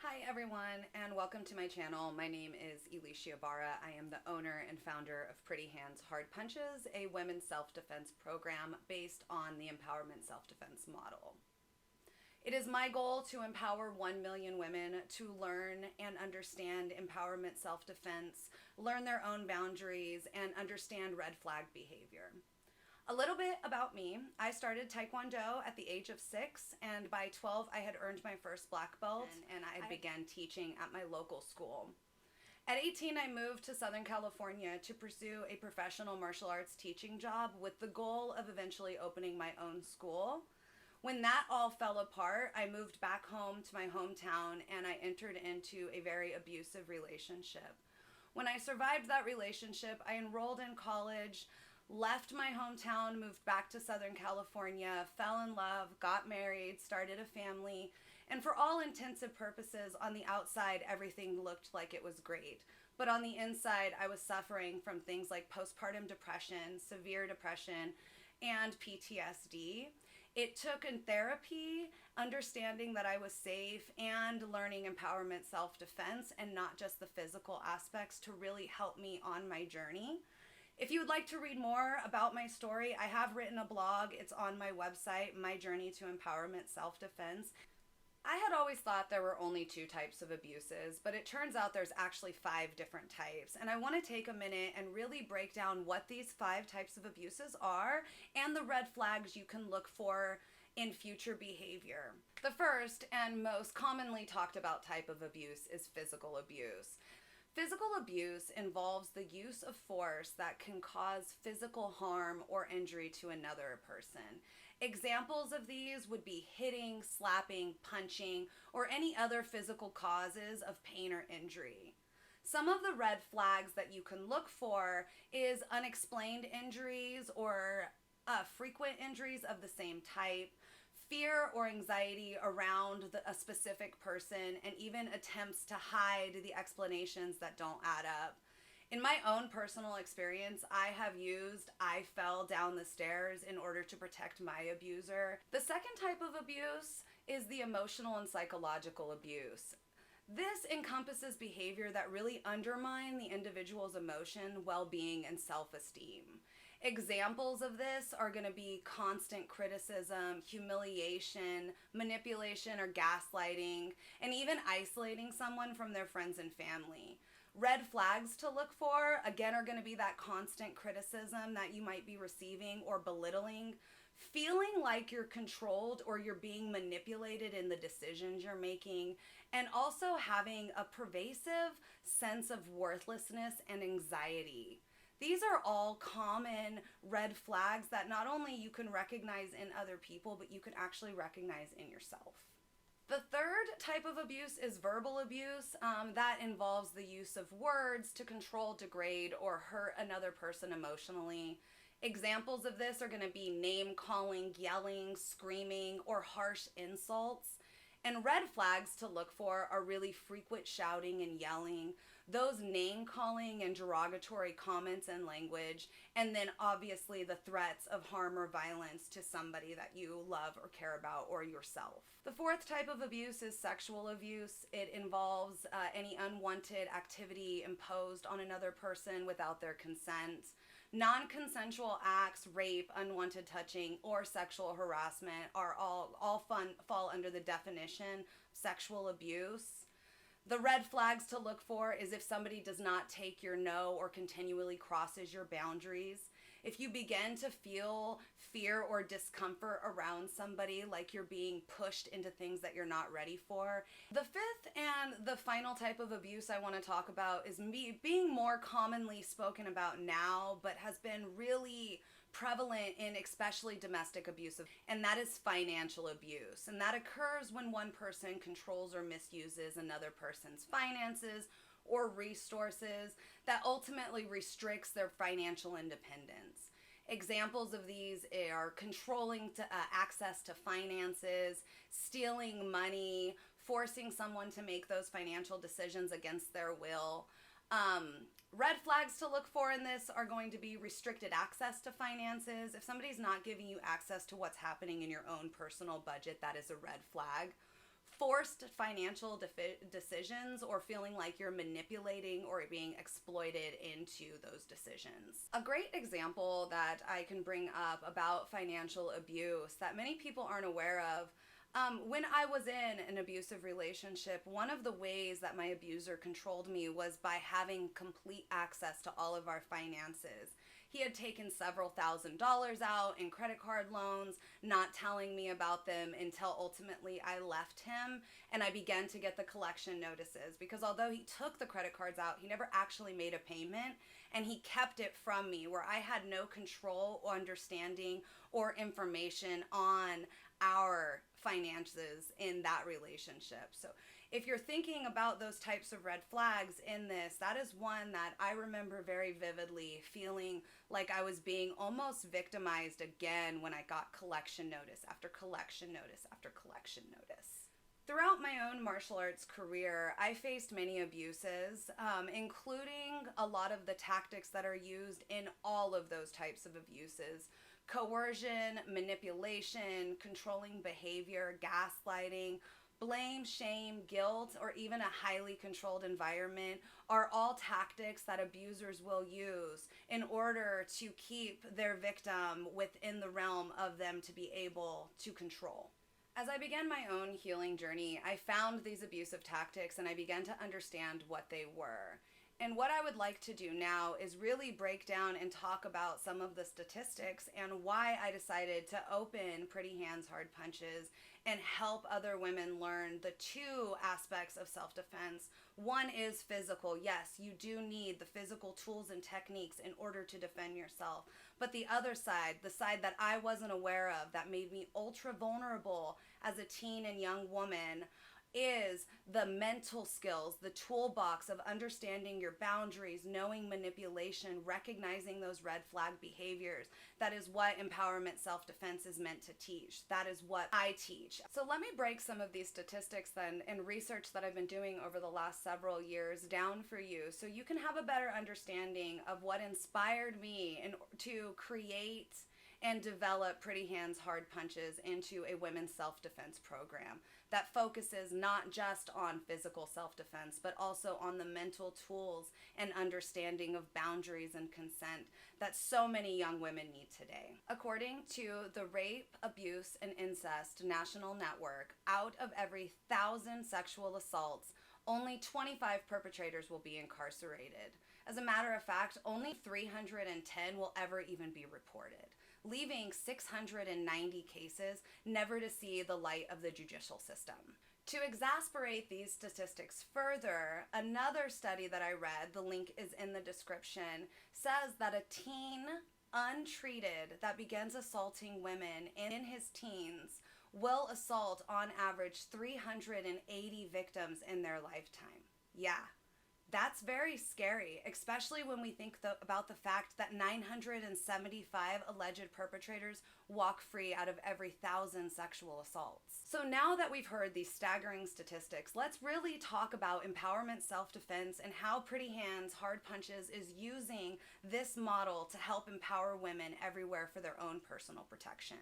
Hi everyone, and welcome to my channel. My name is Alicia Barra. I am the owner and founder of Pretty Hands Hard Punches, a women's self-defense program based on the empowerment self-defense model. It is my goal to empower 1 million women to learn and understand empowerment self-defense, learn their own boundaries, and understand red flag behavior. A little bit about me. I started Taekwondo at the age of 6, and by 12 I had earned my first black belt, and I began teaching at my local school. At 18, I moved to Southern California to pursue a professional martial arts teaching job with the goal of eventually opening my own school. When that all fell apart, I moved back home to my hometown and I entered into a very abusive relationship. When I survived that relationship, I enrolled in college, left my hometown, moved back to Southern California, fell in love, got married, started a family, and for all intents and purposes, on the outside, everything looked like it was great. But on the inside, I was suffering from things like postpartum depression, severe depression, and PTSD. It took in therapy, understanding that I was safe, and learning empowerment self-defense and not just the physical aspects to really help me on my journey. If you would like to read more about my story, I have written a blog. It's on my website, My Journey to Empowerment Self-Defense. I had always thought there were only 2 types of abuses, but it turns out there's actually 5 different types. And I want to take a minute and really break down what these 5 types of abuses are and the red flags you can look for in future behavior. The first and most commonly talked about type of abuse is physical abuse. Physical abuse involves the use of force that can cause physical harm or injury to another person. Examples of these would be hitting, slapping, punching, or any other physical causes of pain or injury. Some of the red flags that you can look for is unexplained injuries or frequent injuries of the same type, fear or anxiety around a specific person, and even attempts to hide the explanations that don't add up. In my own personal experience, I fell down the stairs in order to protect my abuser. The second type of abuse is the emotional and psychological abuse. This encompasses behavior that really undermine the individual's emotion, well-being, and self-esteem. Examples of this are going to be constant criticism, humiliation, manipulation or gaslighting, and even isolating someone from their friends and family. Red flags to look for, again, are going to be that constant criticism that you might be receiving or belittling, feeling like you're controlled or you're being manipulated in the decisions you're making, and also having a pervasive sense of worthlessness and anxiety. These are all common red flags that not only you can recognize in other people, but you can actually recognize in yourself. The third type of abuse is verbal abuse. That involves the use of words to control, degrade, or hurt another person emotionally. Examples of this are going to be name-calling, yelling, screaming, or harsh insults. And red flags to look for are really frequent shouting and yelling, those name-calling and derogatory comments and language, and then obviously the threats of harm or violence to somebody that you love or care about or yourself. The fourth type of abuse is sexual abuse. It involves any unwanted activity imposed on another person without their consent. Non-consensual acts, rape, unwanted touching, or sexual harassment are all fall under the definition of sexual abuse. The red flags to look for is if somebody does not take your no or continually crosses your boundaries. If you begin to feel fear or discomfort around somebody, like you're being pushed into things that you're not ready for. The fifth and the final type of abuse I want to talk about is being more commonly spoken about now, but has been really prevalent in especially domestic abuse, and that is financial abuse. And that occurs when one person controls or misuses another person's finances or resources that ultimately restricts their financial independence. Examples of these are controlling access to finances, stealing money, forcing someone to make those financial decisions against their will. Red flags to look for in this are going to be restricted access to finances. If somebody's not giving you access to what's happening in your own personal budget, that is a red flag. forced financial decisions or feeling like you're manipulating or being exploited into those decisions. A great example that I can bring up about financial abuse that many people aren't aware of, when I was in an abusive relationship, one of the ways that my abuser controlled me was by having complete access to all of our finances. He had taken several $1,000s out in credit card loans, not telling me about them until ultimately I left him and I began to get the collection notices, because although he took the credit cards out, he never actually made a payment, and he kept it from me where I had no control or understanding or information on our finances in that relationship. So if you're thinking about those types of red flags in this, that is one that I remember very vividly feeling like I was being almost victimized again when I got collection notice after collection notice after collection notice. Throughout my own martial arts career, I faced many abuses, including a lot of the tactics that are used in all of those types of abuses. Coercion, manipulation, controlling behavior, gaslighting, blame, shame, guilt, or even a highly controlled environment are all tactics that abusers will use in order to keep their victim within the realm of them to be able to control. As I began my own healing journey, I found these abusive tactics and I began to understand what they were. And what I would like to do now is really break down and talk about some of the statistics and why I decided to open Pretty Hands Hard Punches and help other women learn the two aspects of self-defense. One is physical. Yes, you do need the physical tools and techniques in order to defend yourself. But the other side, the side that I wasn't aware of, that made me ultra vulnerable as a teen and young woman, is the mental skills, the toolbox of understanding your boundaries, knowing manipulation, recognizing those red flag behaviors. That is what empowerment self-defense is meant to teach. That is what I teach. So let me break some of these statistics then and research that I've been doing over the last several years down for you so you can have a better understanding of what inspired me to create and develop Pretty Hands Hard Punches into a women's self-defense program that focuses not just on physical self-defense, but also on the mental tools and understanding of boundaries and consent that so many young women need today. According to the Rape, Abuse, and Incest National Network, out of every 1,000 sexual assaults, only 25 perpetrators will be incarcerated. As a matter of fact, only 310 will ever even be reported, leaving 690 cases never to see the light of the judicial system. To exasperate these statistics further, another study that I read, the link is in the description, says that a teen untreated that begins assaulting women in his teens will assault on average 380 victims in their lifetime. Yeah. That's very scary, especially when we think about the fact that 975 alleged perpetrators walk free out of every 1,000 sexual assaults. So now that we've heard these staggering statistics, let's really talk about empowerment self-defense and how Pretty Hands Hard Punches is using this model to help empower women everywhere for their own personal protection.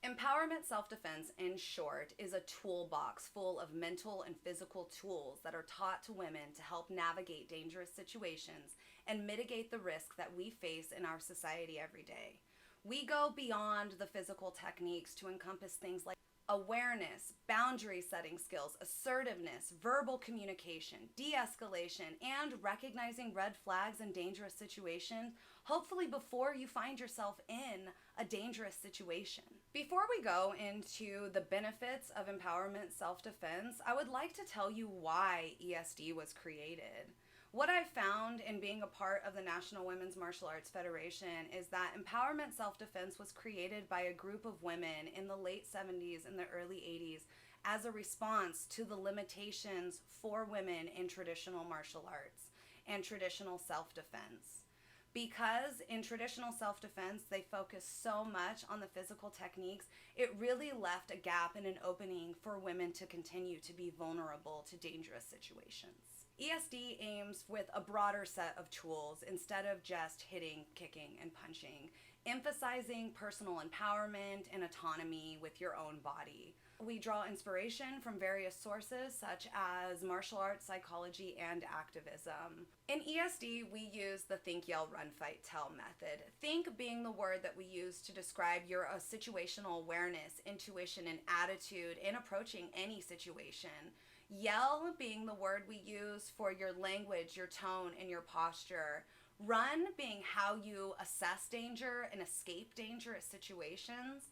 Empowerment self-defense, in short, is a toolbox full of mental and physical tools that are taught to women to help navigate dangerous situations and mitigate the risk that we face in our society every day. We go beyond the physical techniques to encompass things like awareness, boundary setting skills, assertiveness, verbal communication, de-escalation, and recognizing red flags in dangerous situations, hopefully before you find yourself in a dangerous situation. Before we go into the benefits of empowerment self-defense, I would like to tell you why ESD was created. What I've found in being a part of the National Women's Martial Arts Federation is that empowerment self-defense was created by a group of women in the late 70s and the early 80s as a response to the limitations for women in traditional martial arts and traditional self-defense. Because in traditional self-defense, they focus so much on the physical techniques, it really left a gap and an opening for women to continue to be vulnerable to dangerous situations. ESD aims with a broader set of tools instead of just hitting, kicking, and punching, emphasizing personal empowerment and autonomy with your own body. We draw inspiration from various sources such as martial arts, psychology, and activism. In ESD, we use the think, yell, run, fight, tell method. Think being the word that we use to describe your situational awareness, intuition, and attitude in approaching any situation. Yell being the word we use for your language, your tone, and your posture. Run being how you assess danger and escape dangerous situations.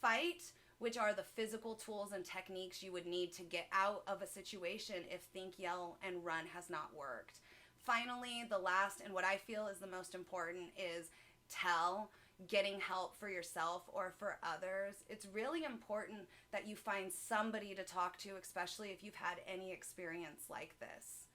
Fight, which are the physical tools and techniques you would need to get out of a situation if think, yell, and run has not worked. Finally, the last and what I feel is the most important is tell, getting help for yourself or for others. It's really important that you find somebody to talk to, especially if you've had any experience like this.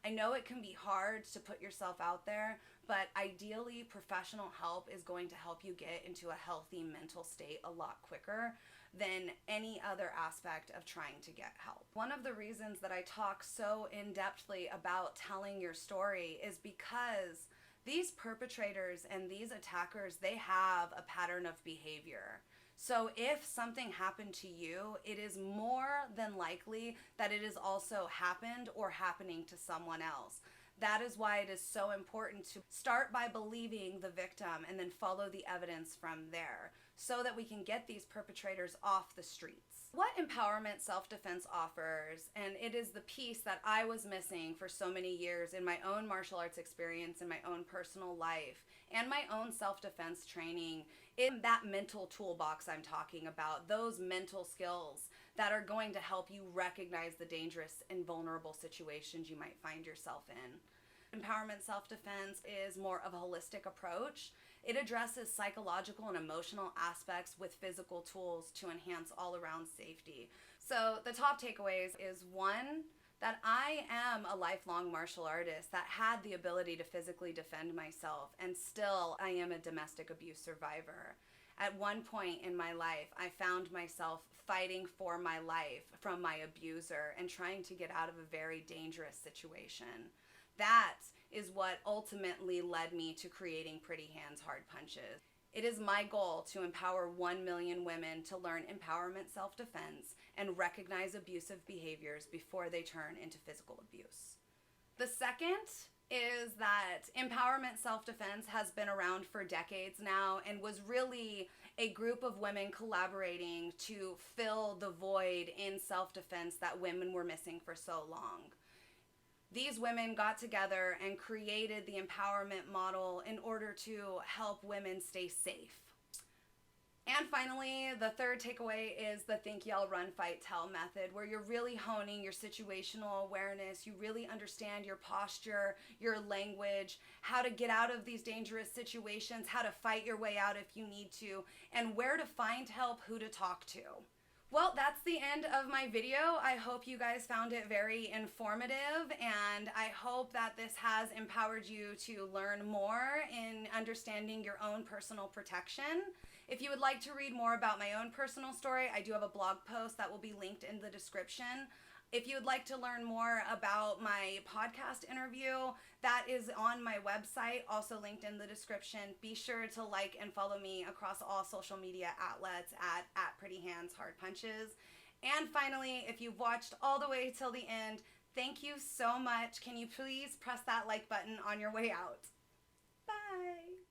I know it can be hard to put yourself out there, but ideally professional help is going to help you get into a healthy mental state a lot quicker than any other aspect of trying to get help. One of the reasons that I talk so in-depthly about telling your story is because these perpetrators and these attackers, they have a pattern of behavior. So if something happened to you, it is more than likely that it has also happened or happening to someone else. That is why it is so important to start by believing the victim and then follow the evidence from there so that we can get these perpetrators off the streets. What empowerment self-defense offers, and it is the piece that I was missing for so many years in my own martial arts experience, in my own personal life, and my own self-defense training, in that mental toolbox I'm talking about, those mental skills that are going to help you recognize the dangerous and vulnerable situations you might find yourself in. Empowerment self-defense is more of a holistic approach. It addresses psychological and emotional aspects with physical tools to enhance all-around safety. So the top takeaways is one, that I am a lifelong martial artist that had the ability to physically defend myself, and still I am a domestic abuse survivor. At one point in my life, I found myself fighting for my life from my abuser and trying to get out of a very dangerous situation. That is what ultimately led me to creating Pretty Hands, Hard Punches. It is my goal to empower 1 million women to learn empowerment self-defense and recognize abusive behaviors before they turn into physical abuse. The second is that empowerment self-defense has been around for decades now and was really a group of women collaborating to fill the void in self-defense that women were missing for so long. These women got together and created the empowerment model in order to help women stay safe. And finally, the third takeaway is the think, yell, run, fight, tell method, where you're really honing your situational awareness. You really understand your posture, your language, how to get out of these dangerous situations, how to fight your way out if you need to, and where to find help, who to talk to. Well, that's the end of my video. I hope you guys found it very informative, and I hope that this has empowered you to learn more in understanding your own personal protection. If you would like to read more about my own personal story, I do have a blog post that will be linked in the description. If you would like to learn more about my podcast interview, that is on my website, also linked in the description. Be sure to like and follow me across all social media outlets at Pretty Hands, Hard Punches. And finally, if you've watched all the way till the end, thank you so much. Can you please press that like button on your way out? Bye.